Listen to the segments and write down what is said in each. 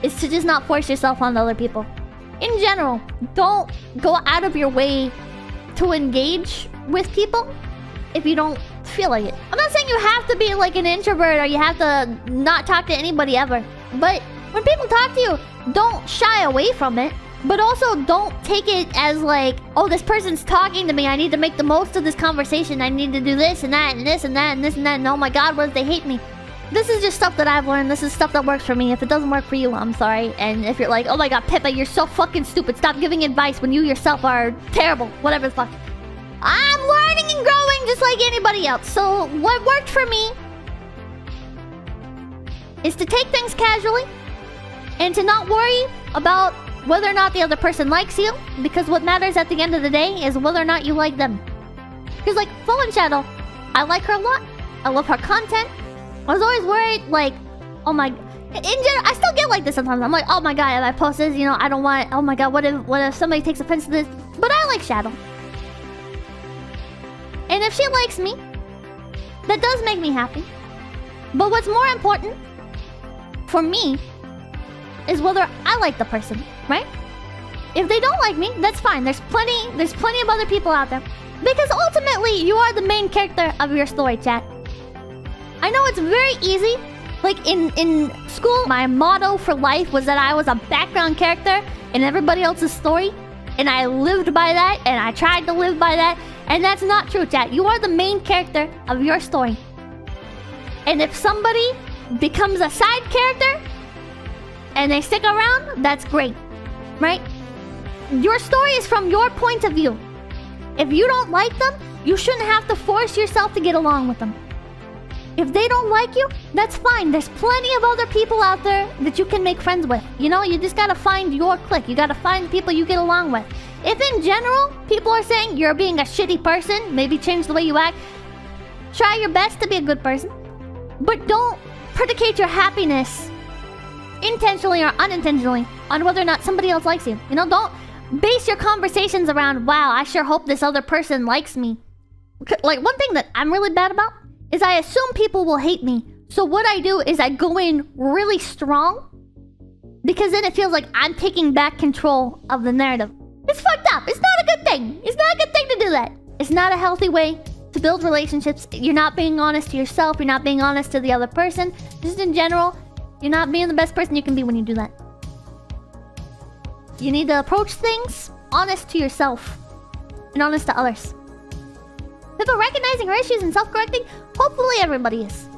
is to just not force yourself on other people. In general, don't go out of your way to engage with people if you don't feel like it. I'm not saying you have to be like an introvert or you have to not talk to anybody ever. But when people talk to you, don't shy away from it. But also don't take it as like, oh, this person's talking to me. I need to make the most of this conversation. I need to do this and that and this and that and this and that. And oh my god, what if they hate me? This is just stuff that I've learned. This is stuff that works for me. If it doesn't work for you, I'm sorry. And if you're like, oh my god, Pippa, you're so fucking stupid. Stop giving advice when you yourself are terrible. Whatever the fuck. I'm learning and growing just like anybody else. So what worked for me is to take things casually and to not worry about whether or not the other person likes you, because what matters at the end of the day is whether or not you like them. Because like Fallen Shadow, I like her a lot. I love her content. I was always worried, like, oh my... In general, I still get like this sometimes. I'm like, oh my god, if I post this, you know, I don't want... Oh my god, what if somebody takes offense to this? But I like Shadow. And if she likes me, that does make me happy. But what's more important for me is whether I like the person, right? If they don't like me, that's fine. There's plenty of other people out there. Because ultimately, you are the main character of your story, chat. I know it's very easy. Like in school, my motto for life was that I was a background character in everybody else's story. And I lived by that, and I tried to live by that. And that's not true, chat. You are the main character of your story. And if somebody becomes a side character and they stick around, that's great, right? Your story is from your point of view. If you don't like them, you shouldn't have to force yourself to get along with them. If they don't like you, that's fine. There's plenty of other people out there that you can make friends with. You know, you just gotta find your clique. You gotta find people you get along with. If in general, people are saying you're being a shitty person, maybe change the way you act, try your best to be a good person. But don't predicate your happiness, intentionally or unintentionally, on whether or not somebody else likes you. You know, don't base your conversations around, wow, I sure hope this other person likes me. Like, one thing that I'm really bad about is I assume people will hate me. So what I do is I go in really strong, because then it feels like I'm taking back control of the narrative. It's fucked up. It's not a good thing. It's not a good thing to do that. It's not a healthy way to build relationships. You're not being honest to yourself. You're not being honest to the other person. Just in general, you're not being the best person you can be when you do that. You need to approach things honest to yourself and honest to others. People recognizing her issues and self-correcting, hopefully everybody is.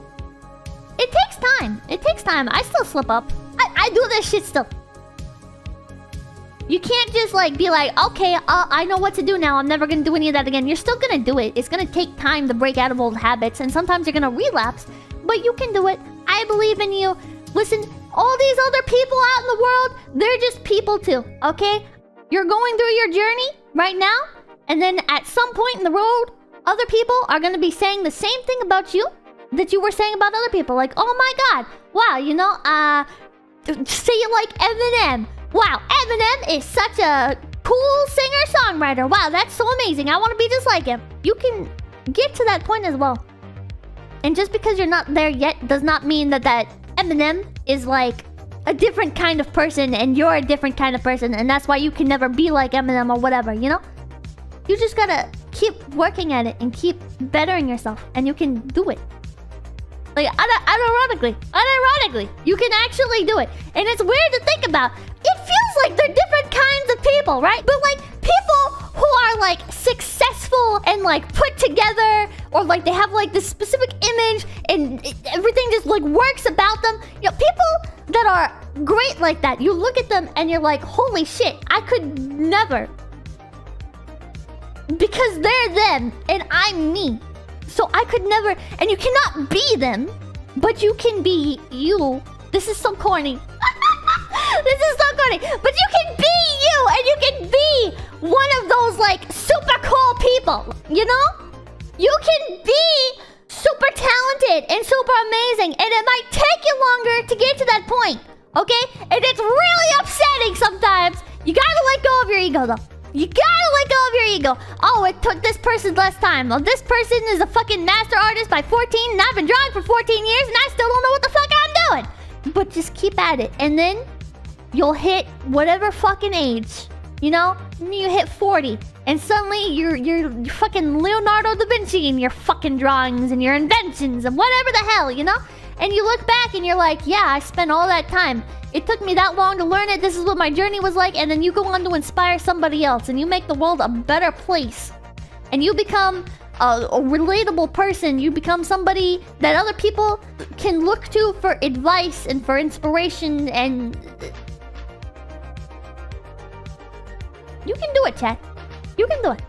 It takes time. It takes time. I still slip up. I do this shit still. You can't just like be like, okay, I know what to do now. I'm never gonna do any of that again. You're still gonna do it. It's gonna take time to break out of old habits, and sometimes you're gonna relapse. But you can do it. I believe in you. Listen, all these other people out in the world, they're just people too, okay? You're going through your journey right now, and then at some point in the road, other people are gonna be saying the same thing about you that you were saying about other people. Like, oh my god, wow, you know, say you like Eminem. Wow, Eminem is such a cool singer-songwriter. Wow, that's so amazing. I want to be just like him. You can get to that point as well. And just because you're not there yet does not mean that Eminem is like a different kind of person and you're a different kind of person, and that's why you can never be like Eminem or whatever, you know? You just gotta keep working at it and keep bettering yourself, and you can do it. Like, unironically, you can actually do it. And it's weird to think about. It feels like they're different kinds of people, right? But like, people who are like successful and like put together, or like they have like this specific image and everything just like works about them. You know, people that are great like that, you look at them and you're like, holy shit, I could never. Because they're them and I'm me. So I could never, and you cannot be them, but you can be you. This is so corny. This is so corny. But you can be you, and you can be one of those like super cool people, you know? You can be super talented and super amazing, and it might take you longer to get to that point, okay? And it's really upsetting sometimes. You gotta let go of your ego though. You gotta let go of your ego. Oh, it took this person less time. Well, this person is a fucking master artist by 14, and I've been drawing for 14 years, and I still don't know what the fuck I'm doing. But just keep at it. And then you'll hit whatever fucking age, you know? You hit 40, and suddenly you're fucking Leonardo da Vinci in your fucking drawings and your inventions and whatever the hell, you know? And you look back and you're like, yeah, I spent all that time. It took me that long to learn it. This is what my journey was like. And then you go on to inspire somebody else, and you make the world a better place. And you become a relatable person. You become somebody that other people can look to for advice and for inspiration. And you can do it, chat. You can do it.